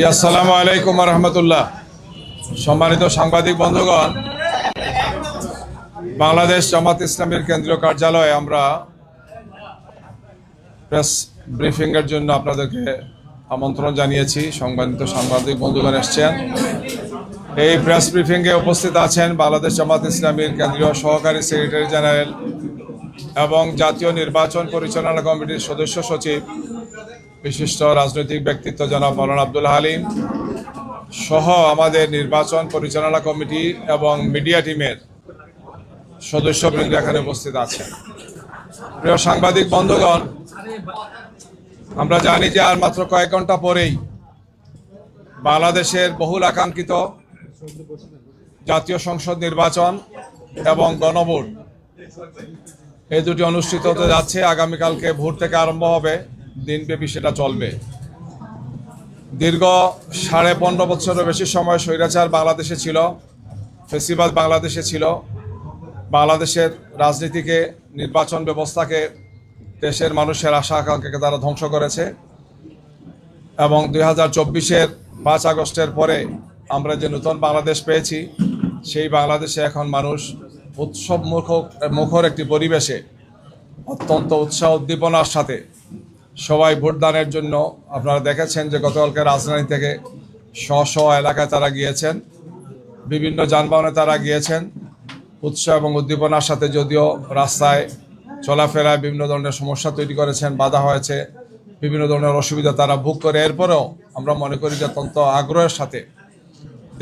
আসসালামু আলাইকুম রহমতুল্লাহ। সম্মানিত সাংবাদিক বন্ধুগণ, বাংলাদেশ জামাত ইসলামীর কেন্দ্রীয় কার্যালয়ে আমরা প্রেস ব্রিফিং এর জন্য আপনাদেরকে আমন্ত্রণ জানিয়েছি। সম্মানিত সাংবাদিক বন্ধুগণ এসেছেন। এই প্রেস ব্রিফিং এ উপস্থিত আছেন বাংলাদেশ জামাত ইসলামীর কেন্দ্রীয় সহকারী সেক্রেটারি জেনারেল এবং জাতীয় নির্বাচন পরিচালনা কমিটির সদস্য সচিব বিশিষ্ট রাজনৈতিক ব্যক্তিত্ব জনাব মাওলানা আব্দুল হালিম সহ আমাদের নির্বাচন পরিচালনা কমিটি এবং মিডিয়া টিমের সদস্যবৃন্দ এখানে উপস্থিত আছেন। প্রিয় সাংবাদিক বন্ধুগণ, আমরা জানি যে আর মাত্র কয়েক ঘন্টা পরেই বাংলাদেশের বহুল আকাঙ্ক্ষিত জাতীয় সংসদ নির্বাচন এবং গণভোট এই দুটি অনুষ্ঠিত হতে যাচ্ছে। আগামীকালকে ভোট থেকে আরম্ভ হবে, দিনব্যাপী সেটা চলবে। দীর্ঘ 15.5 বছরের বেশি সময় স্বৈরাচার বাংলাদেশে ছিল, ফেসিবাদ বাংলাদেশে ছিল। বাংলাদেশের রাজনীতিকে, নির্বাচন ব্যবস্থাকে, দেশের মানুষের আশা আকাঙ্ক্ষাকে তারা ধ্বংস করেছে এবং 2024-এর 5 আগস্টের পরে আমরা যে নতুন বাংলাদেশ পেয়েছি, সেই বাংলাদেশে এখন মানুষ উৎসব মুখর একটি পরিবেশে অত্যন্ত উৎসাহ উদ্দীপনার সাথে সবাই ভোটদানের জন্য, আপনারা দেখেছেন যে গতকালকে রাজধানী থেকে স্ব এলাকায় তারা গিয়েছেন, বিভিন্ন যানবাহনে তারা গিয়েছেন উৎসাহ এবং উদ্দীপনার সাথে। যদিও রাস্তায় চলাফেরায় বিভিন্ন ধরনের সমস্যা তৈরি করেছেন, বাধা হয়েছে, বিভিন্ন ধরনের অসুবিধা তারা ভোগ করে, এরপরেও আমরা মনে করি যে অত্যন্ত আগ্রহের সাথে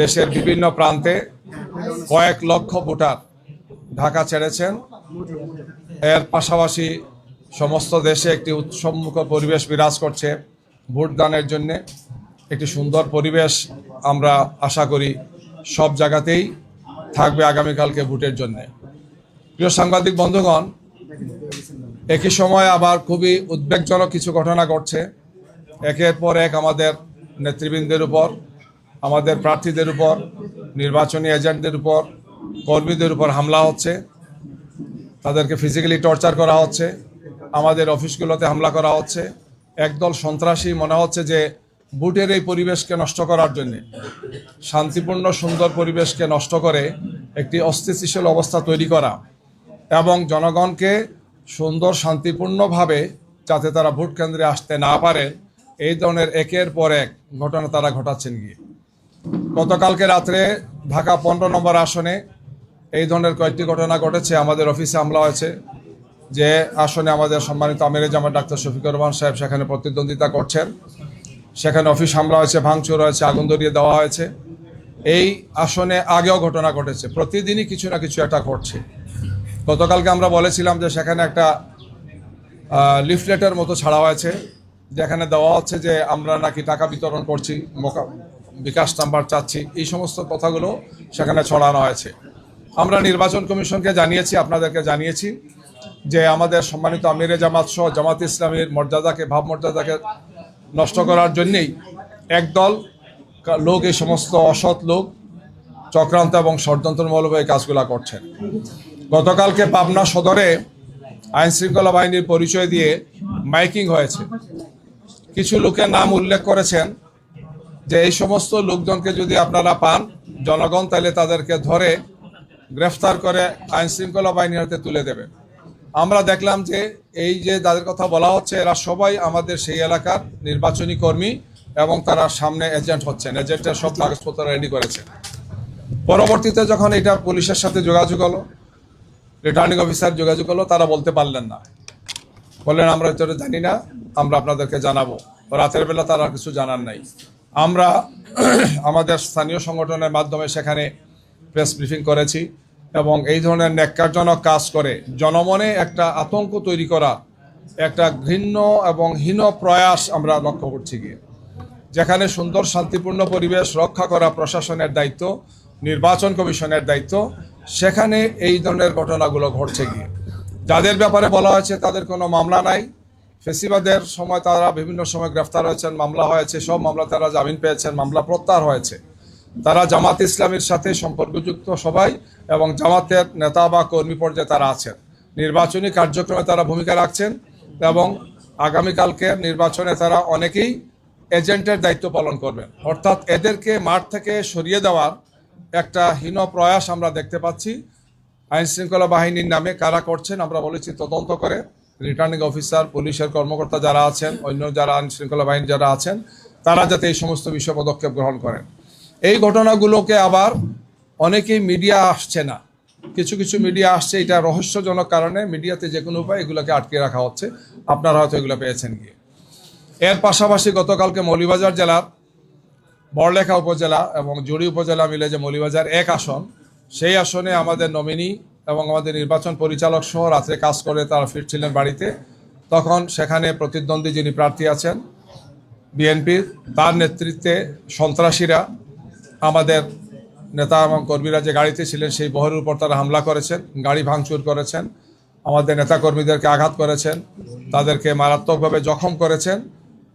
দেশের বিভিন্ন প্রান্তে কয়েক লক্ষ ভোটার ঢাকা ছেড়েছেন। এর পাশাপাশি সমস্ত দেশে একটি উৎসবমুখর পরিবেশ বিরাজ করছে ভোটদানের জন্য। একটি সুন্দর পরিবেশ আমরা আশা করি সব জায়গাতেই থাকবে আগামীকালকে ভোটের জন্য। প্রিয় সাংবাদিক বন্ধুগণ, একই সময় আবার খুবই উদ্বেগজনক কিছু ঘটনা ঘটছে। একের পর এক আমাদের নেতৃবৃন্দের উপর, আমাদের প্রার্থীদের উপর, নির্বাচনী এজেন্টদের উপর, কর্মীদের উপর হামলা হচ্ছে, তাদেরকে ফিজিক্যালি টর্চার করা হচ্ছে, আমাদের অফিসগুলোতে হামলা করা হচ্ছে। একদল সন্ত্রাসী মনে হচ্ছে যে ভোটের এই পরিবেশকে নষ্ট করার জন্য, শান্তিপূর্ণ সুন্দর পরিবেশকে নষ্ট করে একটি অস্থিতিশীল অবস্থা তৈরি করা এবং জনগণকে সুন্দর শান্তিপূর্ণভাবে যাতে তারা ভোট কেন্দ্রে আসতে না পারে, এই ধরনের একের পর এক ঘটনা তারা ঘটাচ্ছেন গিয়ে। গতকালকে রাত্রে ঢাকা 15 নম্বর আসনে এই ধরনের কয়েকটি ঘটনা ঘটেছে। আমাদের অফিসে হামলা হয়েছে, যে আসনে আমাদের সম্মানিত আমিরে জামাত ডাক্তার শফিকুর রহমান সাহেব সেখানে প্রতিদ্বন্দ্বিতা করছেন, সেখানে অফিস হামলা হয়েছে, ভাঙচুর হয়েছে, আগুন ধরিয়ে দেওয়া হয়েছে। এই আসনে আগেও ঘটনা ঘটেছে, প্রতিদিনই কিছু না কিছু একটা ঘটছে। গতকালকে আমরা বলেছিলাম যে সেখানে একটা লিফলেটের মতো ছাড়া হয়েছে, যেখানে দেওয়া হচ্ছে যে আমরা নাকি টাকা বিতরণ করছি, বিকাশ নাম্বার চাচ্ছি, এই সমস্ত কথাগুলো সেখানে ছড়ানো হয়েছে। আমরা নির্বাচন কমিশনকে জানিয়েছি, আপনাদেরকে জানিয়েছি যে আমাদের সম্মানিত আমিরে জামাত সহ জামাত ইসলামীর মর্যাদাকে, ভাবমর্যাদাকে নষ্ট করার জন্যেই একদল লোক, এই সমস্ত অসৎ লোক চক্রান্ত এবং ষড়যন্ত্রমূলক এই কাজগুলো করছেন। গতকালকে পাবনা সদরে আইনশৃঙ্খলা বাহিনীর পরিচয় দিয়ে মাইকিং হয়েছে। কিছু লোকের নাম উল্লেখ করেছেন যে এই সমস্ত লোকজনকে যদি আপনারা পান জনগণ, তাহলে তাদেরকে ধরে গ্রেফতার করে আইনশৃঙ্খলা বাহিনীর হাতে তুলে দেবে। আমরা দেখলাম যে এই যে যাদের কথা বলা হচ্ছে, এরা সবাই আমাদের সেই এলাকার নির্বাচনী কর্মী এবং তারা সামনে এজেন্ট হচ্ছেন, এজেন্টের সব কাগজপত্র রেডি করেছেন। পরবর্তীতে যখন এটা পুলিশের সাথে যোগাযোগ হলো, রিটার্নিং অফিসার যোগাযোগ হলো, তারা বলতে পারলেন না, বললেন আমরা ভিতরে জানি না, আমরা আপনাদেরকে জানাবো। রাতের বেলা তারা কিছু জানার নাই। আমরা আমাদের স্থানীয় সংগঠনের মাধ্যমে সেখানে প্রেস ব্রিফিং করেছি এবং এই ধরনের ন্যাক্কারজনক কাজ করে জনমনে একটা আতঙ্ক তৈরি করা, একটা ঘৃণ্য এবং হীন প্রয়াস আমরা লক্ষ্য করছি গিয়ে। যেখানে সুন্দর শান্তিপূর্ণ পরিবেশ রক্ষা করা প্রশাসনের দায়িত্ব, নির্বাচন কমিশনের দায়িত্ব, সেখানে এই ধরনের ঘটনাগুলো ঘটছে গিয়ে। যাদের ব্যাপারে বলা হয়েছে তাদের কোনো মামলা নাই, ফেসিবাদের সময় তারা বিভিন্ন সময় গ্রেফতার হয়েছেন, মামলা হয়েছে, সব মামলা তারা জামিন পেয়েছেন, মামলা প্রত্যাহার হয়েছে। তারা জামাত ইসলামীর সাথে সম্পর্কযুক্ত সবাই এবং জামাতের নেতা বা কর্মী পর্যায়ে তারা আছেন, নির্বাচনী কার্যক্রমে তারা ভূমিকা রাখছেন এবং আগামীকালকে নির্বাচনে তারা অনেকেই এজেন্টের দায়িত্ব পালন করবেন, অর্থাৎ এদেরকে মাঠ থেকে সরিয়ে দেওয়ার একটা হীন প্রয়াস আমরা দেখতে পাচ্ছি। আইন শৃঙ্খলা বাহিনীর নামে কারা করছেন আমরা বলেছি তদন্ত করে রিটার্নিং অফিসার, পুলিশের কর্মকর্তা যারা আছেন, অন্য যারা আইন শৃঙ্খলা বাহিনী যারা আছেন, তারা যাতে এই সমস্ত বিষয়ে পদক্ষেপ গ্রহণ করেন। এই ঘটনাগুলোকে আবার অনেকেই মিডিয়া আসছে না, কিছু কিছু মিডিয়া আসছে, এটা রহস্যজনক কারণে মিডিয়াতে যে কোনো উপায় এগুলোকে আটকে রাখা হচ্ছে। আপনারা হয়তো এগুলো পেয়েছেন গিয়ে। এর পাশাপাশি গতকালকে মৌলভীবাজার জেলার বড়লেখা উপজেলা এবং জুড়ি উপজেলা মিলে যে মৌলভীবাজার 1 আসন, সেই আসনে আমাদের নমিনি এবং আমাদের নির্বাচন পরিচালক সহ রাত্রে কাজ করে তারা ফিরছিলেন বাড়িতে। তখন সেখানে প্রতিদ্বন্দ্বী যিনি প্রার্থী আছেন বিএনপির, তার নেতৃত্বে সন্ত্রাসীরা আমাদের নেতা এবং কর্মীরা যে গাড়িতে ছিলেন সেই বহরের উপর তারা হামলা করেছেন, গাড়ি ভাঙচুর করেছেন, আমাদের নেতাকর্মীদেরকে আঘাত করেছেন, তাদেরকে মারাত্মকভাবে জখম করেছেন,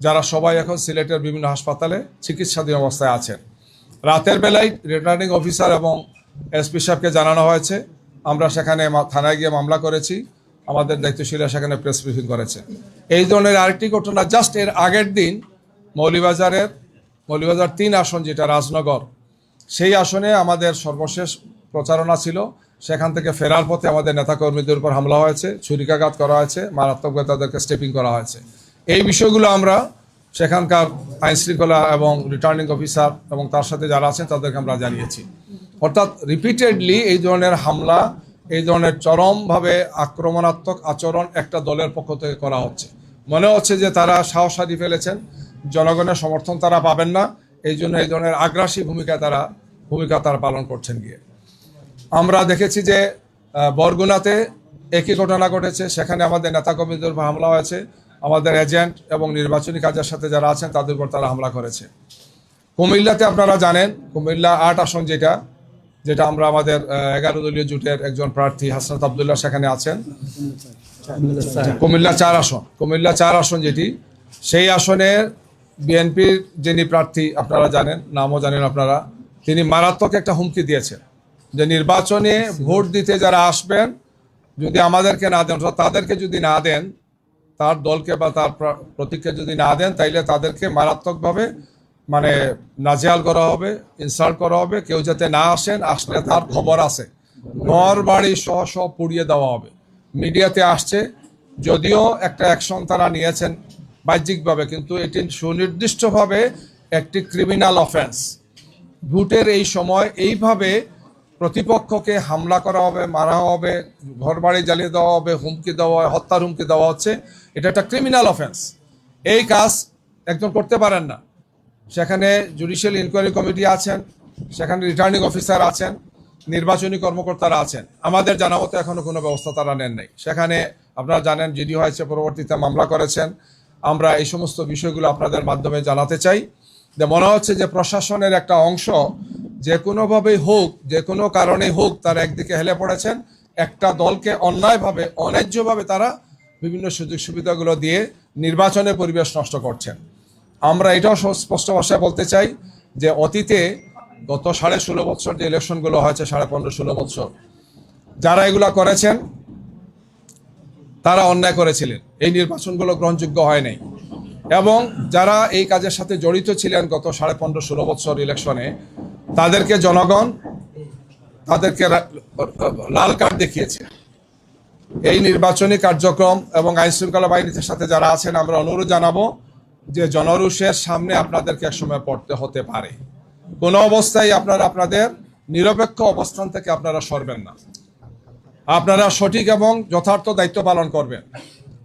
যারা সবাই এখন সিলেটের বিভিন্ন হাসপাতালে চিকিৎসাধীন অবস্থায় আছেন। রাতের বেলায় রিটার্নিং অফিসার এবং এসপি সাহেবকে জানানো হয়েছে, আমরা সেখানে থানায় গিয়ে মামলা করেছি, আমাদের দায়িত্বশীলরা সেখানে প্রেস ব্রিফিং করেছে। এই ধরনের আরেকটি ঘটনা জাস্ট এর আগের দিন মৌলভীবাজার 3 আসন যেটা রাজনগর, সেই আসনে আমাদের সর্বশেষ প্রচারণা ছিল, সেখান থেকে ফেরার পথে আমাদের নেতাকর্মীদের উপর হামলা হয়েছে, ছুরিকাঘাত করা হয়েছে, মারাত্মকভাবে তাদেরকে স্টেপিং করা হয়েছে। এই বিষয়গুলো আমরা সেখানকার আইনশৃঙ্খলা এবং রিটার্নিং অফিসার এবং তার সাথে যারা আছেন তাদেরকে আমরা জানিয়েছি। অর্থাৎ রিপিটেডলি এই ধরনের হামলা, এই ধরনের চরমভাবে আক্রমণাত্মক আচরণ একটা দলের পক্ষ থেকে করা হচ্ছে। মনে হচ্ছে যে তারা সাহস হারিয়ে ফেলেছেন, জনগণের সমর্থন তারা পাবেন না, এই জন্য এই ধরনের আগ্রাসী ভূমিকা তারা পালন করছেন গিয়ে। আমরা দেখেছি যে বরগুনাতে একই ঘটনা ঘটেছে, সেখানে আমাদের নেতাকর্মীদের উপর হামলা হয়েছে, আমাদের এজেন্ট এবং নির্বাচনী কাজের সাথে যারা আছেন তাদের উপর তারা হামলা করেছে। কুমিল্লাতে আপনারা জানেন, কুমিল্লা 8 আসন যেটা আমরা আমাদের 11 দলীয় জোটের একজন প্রার্থী হাসনাত আবদুল্লাহ সেখানে আছেন। কুমিল্লা 4 আসন যেটি, সেই আসনে বিএনপির যিনি প্রার্থী আপনারা জানেন, নামও জানেন আপনারা, তিনি মারাত্মক একটা হুমকি দিয়েছেন যে নির্বাচনে ভোট দিতে যারা আসবেন যদি আমাদেরকে না দেন, তাদেরকে যদি না দেন, তার দলকে বা তার প্রতীককে যদি না দেন, তাইলে তাদেরকে মারাত্মকভাবে নাজেহাল করা হবে, ইনসাল্ট করা হবে, কেউ যাতে না আসেন, আসলে তার খবর আছে, ঘর বাড়ি সহ পুড়িয়ে দেওয়া হবে। মিডিয়াতে আসছে, যদিও একটা অ্যাকশন তারা নিয়েছেন বাহ্যিকভাবে, কিন্তু এটি সুনির্দিষ্টভাবে একটি ক্রিমিনাল অফেন্স। ভোটের এই সময় এইভাবে প্রতিপক্ষকে হামলা করা হবে, মারা হবে, ঘর বাড়ি জ্বালিয়ে দেওয়া হবে, হুমকি দেওয়া, হত্যার হুমকি দেওয়া হচ্ছে, এটা একটা ক্রিমিনাল অফেন্স। এই কাজ একজন করতে পারেন না। সেখানে জুডিশিয়াল ইনকোয়ারি কমিটি আছেন, সেখানে রিটার্নিং অফিসার আছেন, নির্বাচনী কর্মকর্তারা আছেন। আমাদের জানা মতো এখনো কোনো ব্যবস্থা তারা নেন নাই। সেখানে আপনারা জানেন জিডি হয়েছে, পরবর্তীতে মামলা করেছেন। আমরা এই সমস্ত বিষয়গুলো আপনাদের মাধ্যমে জানাতে চাই যে মনে হচ্ছে যে প্রশাসনের একটা অংশ যে কোনোভাবেই হোক, যে কোনো কারণেই হোক, তারা একদিকে হেলে পড়েছেন, একটা দলকে অন্যায়ভাবে, অন্যায্যভাবে তারা বিভিন্ন সুযোগ সুবিধাগুলো দিয়ে নির্বাচনের পরিবেশ নষ্ট করছেন। আমরা এটাও স্পষ্ট ভাষায় বলতে চাই যে অতীতে গত 16.5 বছর যে ইলেকশনগুলো হয়েছে, 15.5-16 বছর, যারা এগুলা করেছেন তারা অন্যায় করেছিলেন, এই নির্বাচনগুলো গ্রহণযোগ্য হয় নাই। এবং যারা এই কাজের সাথে জড়িত ছিলেন গত 15.5-16 বছর ইলেকশনে, তাদেরকে জনগণ তাদেরকে লাল কার্ড দেখিয়েছে। এই নির্বাচনী কার্যক্রম এবং আইন শৃঙ্খলা বাহিনীর সাথে যারা আছেন, আমরা অনুরোধ জানাবো যে জনরোষের সামনে আপনাদেরকে একসময় পড়তে হতে পারে। কোনো অবস্থায় আপনারা আপনাদের নিরপেক্ষ অবস্থান থেকে আপনারা সরবেন না, আপনারা সঠিক এবং যথার্থ দায়িত্ব পালন করবেন।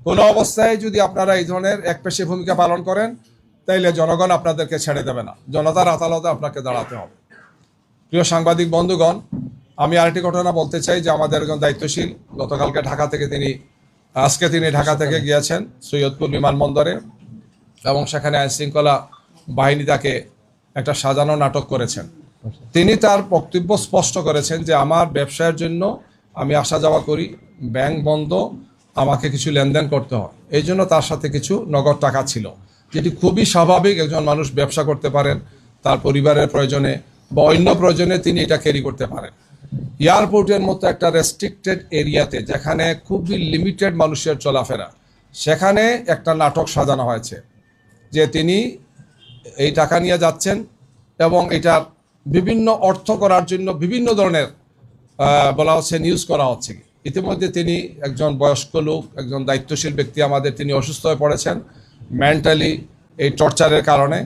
কোনো অবস্থায় যদি আপনারা এই ধরনের একপেশে ভূমিকা পালন করেন, তাইলে জনগণ আপনাদেরকে ছেড়ে দেবে না, জনতার আদালতে আপনাকে দাঁড়াতে হবে। প্রিয় সাংবাদিক বন্ধুগণ, আমি আরেকটি ঘটনা বলতে চাই যে আমাদের একজন দায়িত্বশীল গতকালকে আজকে তিনি ঢাকা থেকে গিয়েছেন সৈয়দপুর বিমানবন্দরে, এবং সেখানে আইন শৃঙ্খলা বাহিনী তাকে একটা সাজানো নাটক করেছেন। তিনি তার বক্তব্য স্পষ্ট করেছেন যে আমার ব্যবসায়ের জন্য আমি আসা যাওয়া করি, ব্যাংক বন্ধ, আমাকে কিছু লেনদেন করতে হয়, এই জন্য তার সাথে কিছু নগদ টাকা ছিল, যেটি খুবই স্বাভাবিক। একজন মানুষ ব্যবসা করতে পারেন, তার পরিবারের প্রয়োজনে বা অন্য প্রয়োজনে তিনি এটা ক্যারি করতে পারেন। এয়ারপোর্টের মতো একটা রেস্ট্রিক্টেড এরিয়াতে, যেখানে খুবই লিমিটেড মানুষের চলাফেরা, সেখানে একটা নাটক সাজানো হয়েছে যে তিনি এই টাকা নিয়ে যাচ্ছেন এবং এটার বিভিন্ন অর্থ করার জন্য বিভিন্ন ধরনের বলা হচ্ছে নিউজ করা হচ্ছে। ইতিমধ্যে তিনি একজন বয়স্ক লোক, একজন দায়িত্বশীল ব্যক্তি আমাদের, তিনি অসুস্থ হয়ে পড়েছেন মেন্টালি এই টর্চারের কারণে।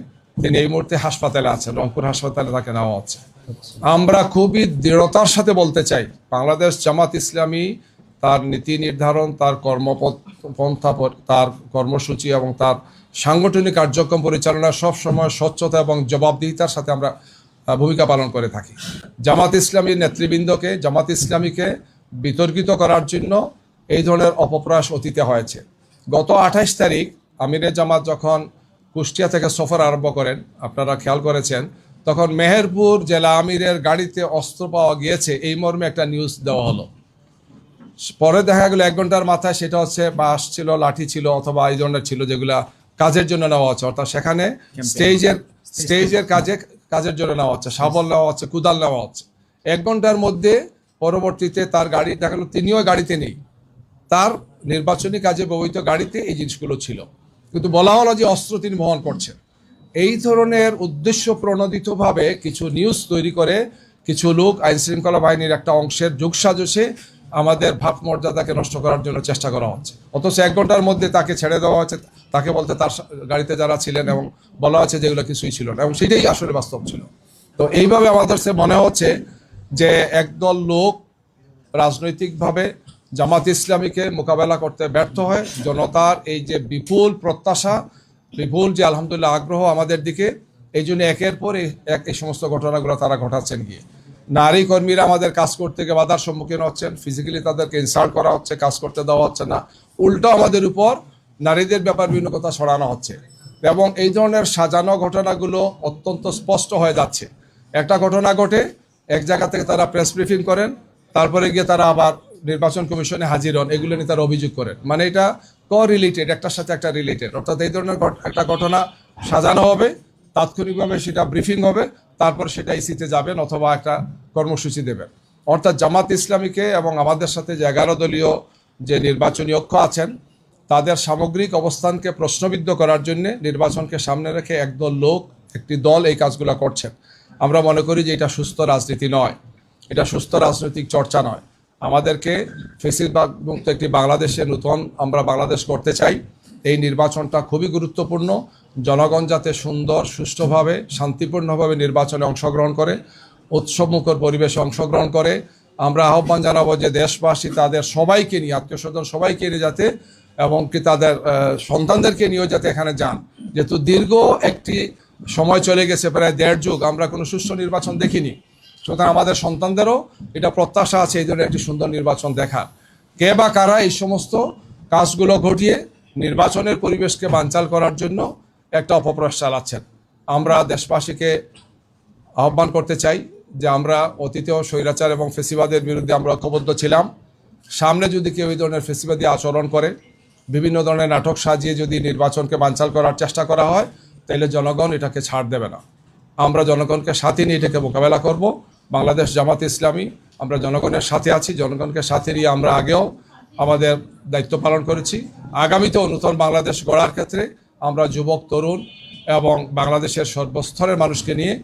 তিনি এই মুহূর্তে হাসপাতালে আছেন, রংপুর হাসপাতালে তাকে নেওয়া হচ্ছে। আমরা খুবই দৃঢ়তার সাথে বলতে চাই, বাংলাদেশ জামাত ইসলামী তার নীতি নির্ধারণ, তার কর্মপন্থা, তার কর্মসূচি এবং তার সাংগঠনিক কার্যক্রম পরিচালনা সব সময় স্বচ্ছতা এবং জবাবদিহিতার সাথে আমরা ভূমিকা পালন করে থাকি। জামাত ইসলামীর নেতৃবৃন্দকে, জামাত ইসলামীকে বিতর্কিত করার জন্য এই ধরনের অপপ্রয়াস অতীতে হয়েছে। গত 28 তারিখ আমিরে জামাত যখন কুষ্টিয়া থেকে সফর আরম্ভ করেন, আপনারা খেয়াল করেছেন, তখন মেহেরপুর জেলা আমিরের গাড়িতে অস্ত্র পাওয়া গিয়েছে এই মর্মে একটা নিউজ দেওয়া হলো। পরে দেখা গেল 1 ঘন্টার মাথায় সেটা হচ্ছে বাঁশ ছিল, লাঠি ছিল অথবা এই ধরনের ছিল, যেগুলা কাজের জন্য নেওয়া হচ্ছে, অর্থাৎ সেখানে স্টেজের কাজের জন্য নেওয়া হচ্ছে, শাবল নেওয়া হচ্ছে, কুদাল নেওয়া হচ্ছে। 1 ঘন্টার মধ্যে পরবর্তীতে তার গাড়ি দেখা গেল তিনিও গাড়িতে নেই, তার নির্বাচনী কাজে ব্যবহৃত গাড়িতে এই জিনিসগুলো ছিল, কিন্তু বলা হলো যে অস্ত্র তিনি বহন করছেন। এই ধরনের উদ্দেশ্য প্রণোদিতভাবে কিছু নিউজ তৈরি করে কিছু লোক আইন শৃঙ্খলা বাহিনীর একটা অংশের যোগসাজশে আমাদের ভাবমর্যাদাকে নষ্ট করার জন্য চেষ্টা করা হচ্ছে। অথচ 1 ঘন্টার মধ্যে তাকে ছেড়ে দেওয়া হচ্ছে, তাকে বলতে তার গাড়িতে যারা ছিলেন, এবং বলা হচ্ছে যেগুলো কিছুই ছিল না, এবং সেটাই আসলে বাস্তব ছিল। তো এইভাবে আমাদের সে মনে হচ্ছে যে একদল লোক রাজনৈতিকভাবে জামাত ইসলামীকে মোকাবেলা করতে ব্যর্থ হয়। জনতার এই যে বিপুল প্রত্যাশা, বিপুল যে আলহামদুলিল্লাহ আগ্রহ আমাদের দিকে, এই জন্য একের পর এক এই সমস্ত ঘটনাগুলো তারা ঘটাচ্ছেন গিয়ে। নারী কর্মীরা আমাদের কাজ করতে গিয়ে বাধার সম্মুখীন হচ্ছেন, ফিজিক্যালি তাদেরকে ইনসাল্ট করা হচ্ছে, কাজ করতে দেওয়া হচ্ছে না, উল্টো আমাদের উপর নারীদের ব্যাপার বিভিন্ন কথা ছড়ানো হচ্ছে। এবং এই ধরনের সাজানো ঘটনাগুলো অত্যন্ত স্পষ্ট হয়ে যাচ্ছে। একটা ঘটনা ঘটে, এক জায়গা থেকে তারা প্রেস ব্রিফিং করেন, তারপরে গিয়ে তারা আবার নির্বাচন কমিশনে হাজির হন, এগুলো নিয়ে তারা অভিযোগ করেন। মানে এটা রিলেটেড, একটার সাথে একটা রিলেটেড, অর্থাৎ এই ধরনের একটা ঘটনা সাজানো হবে, তাৎক্ষণিকভাবে সেটা ব্রিফিং হবে, তারপর সেটা ইসিতে যাবেন অথবা একটা কর্মসূচি দেবেন। অর্থাৎ জামাত ইসলামীকে এবং আমাদের সাথে যে 11 দলীয় যে নির্বাচনী ঐক্য আছেন, তাদের সামগ্রিক অবস্থানকে প্রশ্নবিদ্ধ করার জন্য নির্বাচনকে সামনে রেখে একদল লোক, একটি দল এই কাজগুলো করছেন। আমরা মনে করি যে এটা সুস্থ রাজনীতি নয়, এটা সুস্থ রাজনৈতিক চর্চা নয়। আমাদেরকে ফ্যাসিবাদ মুক্ত একটি বাংলাদেশে নতুন আমরা বাংলাদেশ করতে চাই। এই নির্বাচনটা খুবই গুরুত্বপূর্ণ। জনগণ যাতে সুন্দর, সুষ্ঠুভাবে, শান্তিপূর্ণভাবে নির্বাচনে অংশগ্রহণ করে, উৎসবমুখর পরিবেশে অংশগ্রহণ করে। আমরা আহ্বান জানাবো যে দেশবাসী তাদের সবাইকে নিয়ে, আত্মীয় স্বজন সবাইকে নিয়ে যাতে, এবং কি তাদের সন্তানদেরকে নিয়েও যাতে এখানে যান। যেহেতু দীর্ঘ একটি সময় চলে গেছে, প্রায় 1.5 যুগ, আমরা কোনো সুষ্ঠু নির্বাচন দেখিনি। সুতরাং আমাদের সন্তানদেরও এটা প্রত্যাশা আছে এই ধরনের একটি সুন্দর নির্বাচন দেখার। কে বা কারা এই সমস্ত কাজগুলো ঘটিয়ে নির্বাচনের পরিবেশকে বানচাল করার জন্য একটা অপপ্রয়াস চালাচ্ছেন। আমরা দেশবাসীকে আহ্বান করতে চাই যে আমরা অতীতেও স্বৈরাচার এবং ফেসিবাদের বিরুদ্ধে আমরা ঐক্যবদ্ধ ছিলাম। সামনে যদি কেউ এই ধরনের ফেসিবাদী আচরণ করে, বিভিন্ন ধরনের নাটক সাজিয়ে যদি নির্বাচনকে বানচাল করার চেষ্টা করা হয়, তাহলে জনগণ এটাকে ছাড় দেবে না। আমরা জনগণকে সাথে নিয়ে এটাকে মোকাবেলা করব। বাংলাদেশ জামাত ইসলামী আমরা জনগণের সাথে আছি, জনগণকে সাথে নিয়ে আমরা আগেও আমাদের দায়িত্ব পালন করেছি। আগামীতেও নতুন বাংলাদেশ গড়ার ক্ষেত্রে আমরা যুবক, তরুণ এবং বাংলাদেশের সর্বস্তরের মানুষকে নিয়ে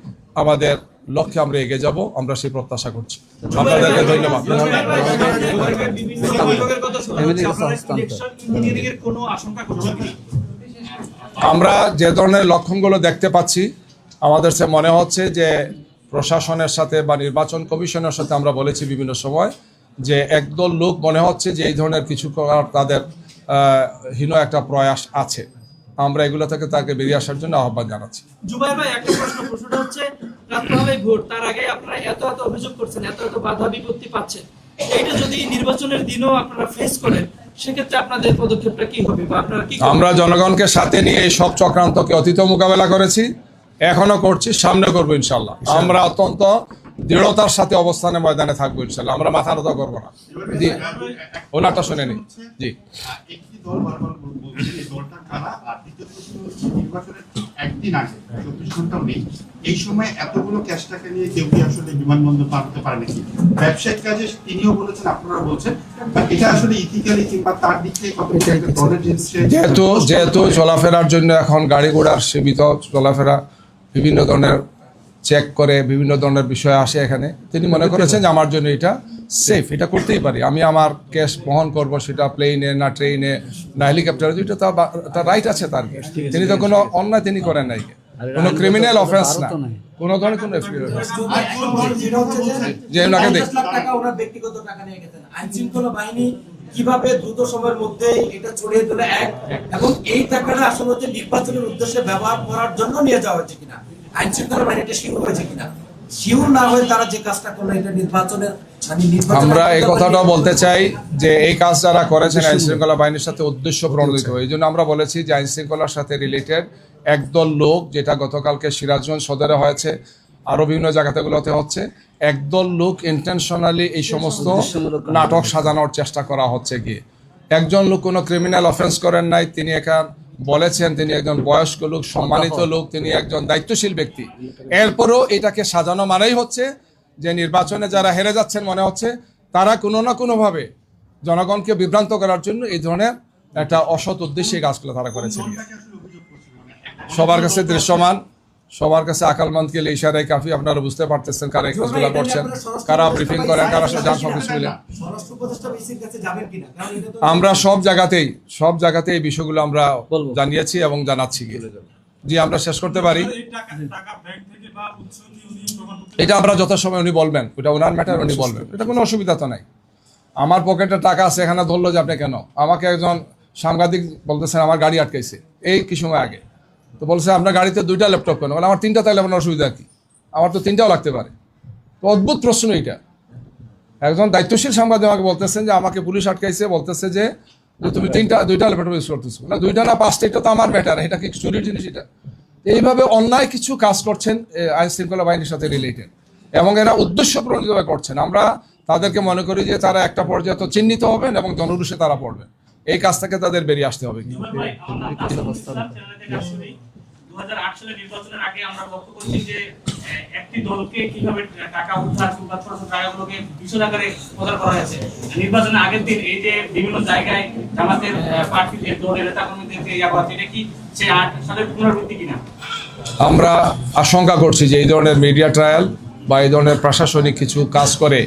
আমাদের লক্ষ্যে আমরা এগিয়ে যাব, আমরা সেই প্রত্যাশা করছি। আপনাদেরকে ধন্যবাদ। আমরা যে ধরনের লক্ষণগুলো দেখতে পাচ্ছি, আমাদের সে মনে হচ্ছে যে প্রশাসনের সাথে বা নির্বাচন কমিশনের সাথে আমরা বলেছি বিভিন্ন সময় যে একদল লোক মনে হচ্ছে যে এই ধরনের কিছু করার তাদের হীন একটা প্রয়াস আছে। আমরা এগুলো থেকে তাকে বেরিয়ে আসার জন্য আহ্বান জানাচ্ছি। জুবাইর ভাই, একটা প্রশ্নটা হচ্ছে, রাত্রবেলায় ভোট, তার আগে আপনারা এত অভিযোগ করছেন, এত বাধা বিপত্তি পাচ্ছেন, এইটা যদি নির্বাচনের দিনও আপনারা ফেস করেন, সেক্ষেত্রে আপনাদের পদক্ষেপটা কি হবে বা আপনারা কি? আমরা জনগণকে সাথে নিয়ে এই সব চক্রান্তকে অতীত মোকাবেলা করেছি, এখনো করছি, সামনে করবো ইনশাল্লাহ। আমরা অত্যন্ত দৃঢ়তার সাথে অবস্থানে ময়দানে থাকবো ইনশাল্লাহ, আমরা মাথা নত করবো না। জি, ওনারটা শুনে নি। জি, একটি দল বারবার বলছে এই দলটা কারা, আর দ্বিতীয় প্রশ্ন হচ্ছে নির্বাচনের একদিন আগে 24 ঘন্টাও নেই, এই সময় এতগুলো ক্যাশ টাকা নিয়ে কেউ কি আসলে বিমানবন্দর পার হতে পারে নাকি? ব্যবসায়িক কাজে তিনিও বলেছেন, আপনারা বলছেন, এটা আসলে ইথিক্যালি কিংবা তার দিক থেকে কতটা একটা দলের যেহেতু চলাফেরার জন্য এখন গাড়ি ঘোড়ার সীমিত চলাফেরা, বিভিন্ন ধরনের চেক করে বিভিন্ন ধরনের বিষয় আসে এখানে, তিনি মনে করেছেন যে আমার জন্য এটা সেফ, এটা করতেই পারি, আমি আমার ক্যাশ বহন করব, সেটা প্লেনে না ট্রেনে না হেলিকপ্টারে, এটা তার রাইট আছে তার। তিনি তো কোনো অন্যায় তিনি করেন নাই, কোনো ক্রিমিনাল অফেন্স না, কোনো ধরনের কোনো যে ওনাকে দেখ ব্যক্তিগত টাকা নিয়ে গেছেন, আইন শৃঙ্খলা বাহিনী কিভাবে দ্রুত সময়ের মধ্যে এটা ছড়িয়ে দিল এক, এবং এই টাকাটা আসলে হচ্ছে নির্বাচনের উদ্দেশ্যে ব্যবহার করার জন্য নিয়ে যাওয়া হয়েছে কিনা, আইন শৃঙ্খলা বাহিনীটা শিওর হয়েছে কিনা, শিওর না হয়ে তারা যে কাজটা করলো এটা নির্বাচনের আমরা এই কথাটা বলতে চাই যে এই কাজ যারা করেছেন আইন শৃঙ্খলা বাহিনীর সাথে উদ্দেশ্য প্রণোদিত, এই জন্য আমরা বলেছি যে আইন শৃঙ্খলার সাথে রিলেটেড একদল লোক, যেটা গতকালকে সিরাজগঞ্জ সদরে হয়েছে, আরো বিভিন্ন জায়গাতেগুলোতে হচ্ছে, একদল লোক ইন্টেনশনালি এই সমস্ত নাটক সাজানোর চেষ্টা করা হচ্ছে গিয়ে। একজন লোক কোনো ক্রিমিনাল অফেন্স করেন নাই, তিনি এখান বলেছেন তিনি একজন বয়স্ক লোক, সম্মানিত লোক, তিনি একজন দায়িত্বশীল ব্যক্তি, এরপরও এটাকে সাজানো মানেই হচ্ছে যে নির্বাচনে যারা হেরে যাচ্ছেন মনে হচ্ছে তারা কোনো না কোনোভাবে জনগণকে বিভ্রান্ত করার জন্য এই ধরনের একটা অসৎ উদ্দেশ্যে কাজগুলো তারা করেছেন। সবার কাছে দৃশ্যমান, সবার কাছে আকালমন্দকে ইশারায় কাফি, আপনারা বুঝতে পারতেছেন কারা এই কাজগুলো করছেন, কারা ব্রিফিং করেন, কারা যান সব কিছু মিলে। আমরা সব জায়গাতেই এই বিষয়গুলো আমরা জানিয়েছি এবং জানাচ্ছি। জি, আমরা শেষ করতে পারি, এটা আমরা যথাসময় উনি বলবেন, ওটা ওনার ম্যাটার, উনি বলবেন, এটা কোনো অসুবিধা তো নাই। আমার পকেটে টাকা আছে, এখানে ধরলো যে আপনি কেন, আমাকে একজন সাংবাদিক বলতেছেন আমার গাড়ি আটকাইছে এই কি সময় আগে, তো বলছে আপনার গাড়িতে 2টা ল্যাপটপ কেন, বলে আমার 3টা, তাহলে আপনার অসুবিধা কি, আমার তো 3টাও লাগতে পারে। তো অদ্ভুত প্রশ্ন এটা, একজন দায়িত্বশীল সাংবাদিক আমাকে বলতেছেন যে আমাকে পুলিশ আটকাইছে, বলতেছে যে তুমি 2টা ল্যাপটপ ইউজ করতেছো, না 2টা না 5টা, এটা তো আমার ম্যাটার, এটা কি চুরির জিনিস? এটা এইভাবে অন্যায় কিছু কাজ করছেন আইন শৃঙ্খলা বাহিনীর সাথে রিলেটেড, এবং এরা উদ্দেশ্য প্রণোদিতভাবে করছেন। আমরা তাদেরকে মনে করি যে তারা একটা পর্যায়ে তো চিহ্নিত হবেন এবং জনরুষে তারা পড়বেন, এই কাজ থেকে তাদের বেরিয়ে আসতে হবে। 2008 সালের নির্বাচনের আগে আমরা লক্ষ্য করছি যে একটি দলকে কিভাবে টাকা উদ্ধার কিংবা ছোট ছোট টাকাগুলোকে বিশদ আকারে প্রদান করা হয়েছে। নির্বাচনের আগের দিন এই যে বিভিন্ন জায়গায় জামাতের প্রার্থীদের দলের নেতাকর্মীদেরকে এটা কি সে 8 সালের পুনরাবৃত্তি কিনা? আমরা আশঙ্কা করছি যে এই ধরনের মিডিয়া ট্রায়াল বা এই ধরনের প্রশাসনিক কিছু কাজ করে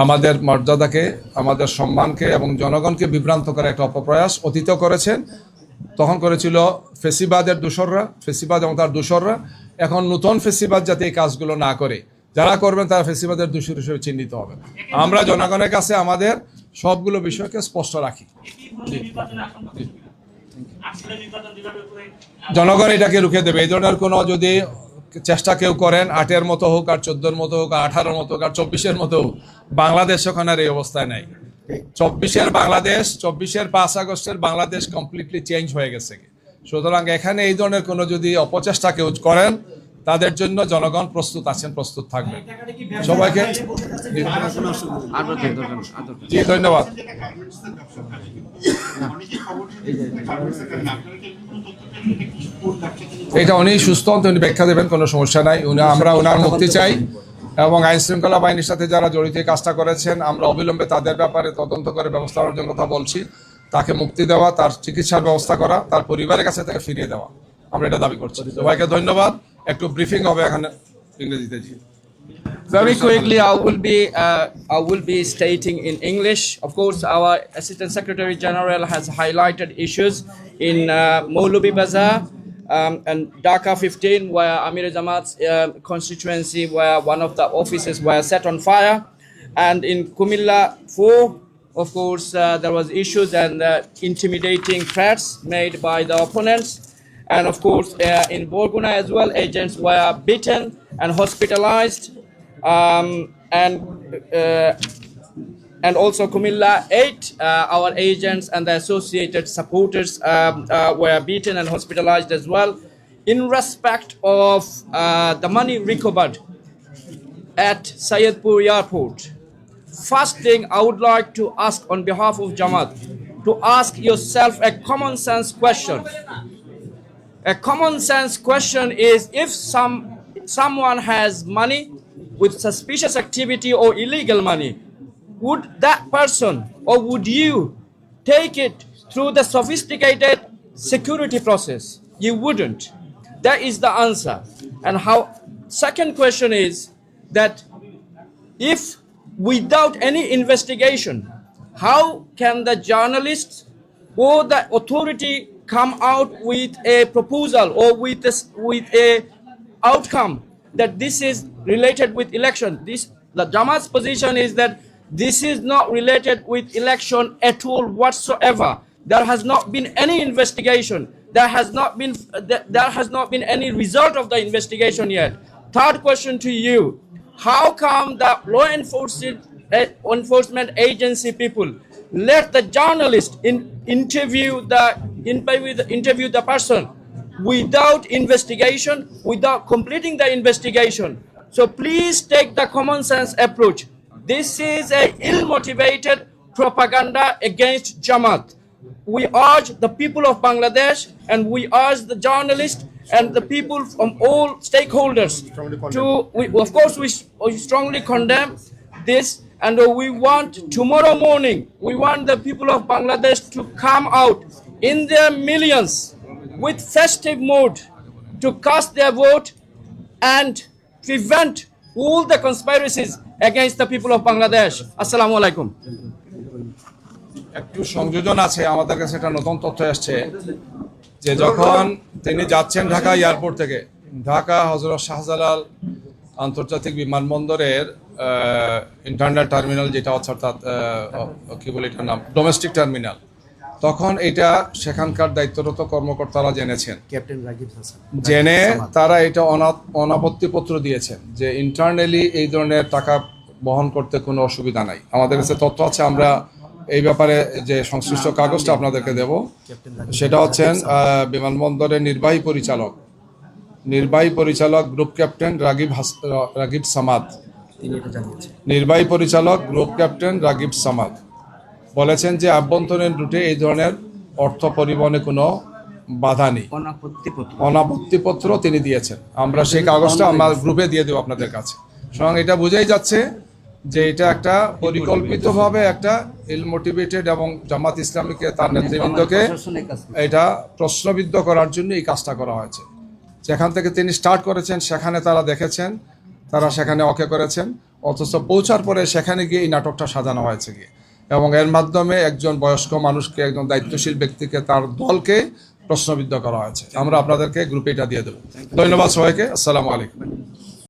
আমাদের মর্যাদাকে, আমাদের সম্মানকে এবং জনগণকে বিভ্রান্ত করার একটা অপপ্রয়াস অতীতেও করেছেন। তখন করেছিল ফেসিবাদের দোসররা, ফেসিবাদ এবং তার দোসররা। এখন নতুন ফেসিবাদ যাতে এই কাজগুলো না করে, যারা করবেন তারা ফেসিবাদের দোষর হিসেবে চিহ্নিত হবেন। আমরা জনগণের কাছে আমাদের সবগুলো বিষয়কে স্পষ্ট রাখি। জনগণ এটাকে রুখে দেবে। এই ধরনের কোনো যদি চেষ্টা কেউ করেন, 8-এর মতো হোক আর 14-এর মতো হোক আর 18-এর মতো হোক আর 24-এর মতো হোক, বাংলাদেশ ওখানে আর এই অবস্থায় নাই। 24-এর বাংলাদেশ, 24-এর 5 আগস্টের বাংলাদেশ কমপ্লিটলি চেঞ্জ হয়ে গেছে। সুতরাং এখানে এই ধরনের কোনো যদি অপচেষ্টা কেউ করেন, তাদের জন্য জনগণ প্রস্তুত আছেন, প্রস্তুত থাকবেন। সবাইকে জি ধন্যবাদ। এটা উনি সুস্থ, উনি ব্যাখ্যা দেবেন, কোনো সমস্যা নাই। আমরা ওনার মুক্তি চাই এবং আইন শৃঙ্খলা বাহিনীর সাথে যারা জড়িত কাজটা করেছেন, আমরা অবিলম্বে তাদের ব্যাপারে তদন্ত করে ব্যবস্থা নেওয়ার জন্য কথা বলছি। তাকে মুক্তি দেওয়া, তার চিকিৎসার ব্যবস্থা করা, তার পরিবারের কাছে তাকে ফিরিয়ে দেওয়া, আমরা এটা দাবি করছি। সবাইকে ধন্যবাদ। একটু ব্রিফিং হবে এখানে ইংরেজিতে। জি। Very quickly, I will be stating in English. Of course, our Assistant Secretary General has highlighted issues in Maulubi Bazaar and Dhaka 15, where Amir Jamaat's constituency, where one of the offices were set on fire, and in Kumilla 4, of course, there was issues and intimidating threats made by the opponents. And of course, in Borguna as well, agents were beaten and hospitalized. And also Kumilla 8, our agents and the associated supporters were beaten and hospitalized as well. In respect of the money recovered at Syedpur Airport. First thing I would like to ask on behalf of Jamaat, to ask yourself a common sense question. A common sense question is, if someone has money with suspicious activity or illegal money, would that person or would you take it through the sophisticated security process? You wouldn't. That is the answer. And how? Second question is that if without any investigation, how can the journalists or the authority come out with a proposal or with a outcome that this is related with election? The Jamaat's position is that this is not related with election at all whatsoever. There has not been any investigation. There has not been any result of the investigation yet. Third question to you: how come the law enforcement agency people let the journalist interview the person without investigation, without completing the investigation? So please take the common sense approach. This is a ill-motivated propaganda against Jamaat. We urge the people of Bangladesh, and we urge the journalists and the people from all stakeholders we strongly condemn this, and we want tomorrow morning, we want the people of Bangladesh to come out in their millions with festive mood to cast their vote and prevent all the conspiracies against the people of Bangladesh. Assalamu alaikum. একটু সংযোজন আছে, আমাদের কাছে একটা নতুন তথ্য আসছে যে যখন তিনি যাচ্ছেন ঢাকা এয়ারপোর্ট থেকে, ঢাকা হযরত শাহজালাল আন্তর্জাতিক বিমানবন্দরের ইন্টারনাল টার্মিনাল যেটা হচ্ছে, অর্থাৎ কি বলে এটার নাম, ডোমেস্টিক টার্মিনাল, তখন এটা সেখানকার দায়িত্বরত কর্মকর্তারা জেনেছেন, জেনে তারা এটা অনাপত্তিপত্র দিয়েছেন যে ইন্টারনালি এই ধরনের টাকা বহন করতে কোনো অসুবিধা নাই। আমাদের কাছে তথ্য আছে, আমরা এই ব্যাপারে যে সংশ্লিষ্ট কাগজটা আপনাদেরকে দেব, সেটা হচ্ছেন বিমানবন্দরের নির্বাহী পরিচালক গ্রুপ ক্যাপ্টেন রাগিব সামাদ, নির্বাহী পরিচালক গ্রুপ ক্যাপ্টেন রাগিব সামাদ বলেছেন যে আভ্যন্তরীণ রুটে এই ধরনের অর্থ পরিবহনে কোনো বাধা নেই, অনাপত্তিপত্র তিনি দিয়েছেন। আমরা সেই কাগজটা আমরা গ্রুপে দিয়ে দেবো আপনাদের কাছে। সুতরাং এটা বোঝাই যাচ্ছে যে এটা একটা পরিকল্পিতভাবে একটা ইল মোটিভেটেড এবং জামাত ইসলামীকে, তার নেতৃবৃন্দকে এটা প্রশ্নবিদ্ধ করার জন্য এই কাজটা করা হয়েছে। যেখান থেকে তিনি স্টার্ট করেছেন সেখানে তারা দেখেছেন, তারা সেখানে ওকে করেছেন, অথচ পৌঁছার পরে সেখানে গিয়ে এই নাটকটা সাজানো হয়েছে গিয়ে, এবং এর মাধ্যমে একজন বয়স্ক মানুষকে, একজন দায়িত্বশীল ব্যক্তিকে, তার দলকে প্রশ্নবিদ্ধ করা হয়েছে। আমরা আপনাদেরকে গ্রুপে এটা দিয়ে দেবো। ধন্যবাদ সবাইকে। আসসালামু আলাইকুম।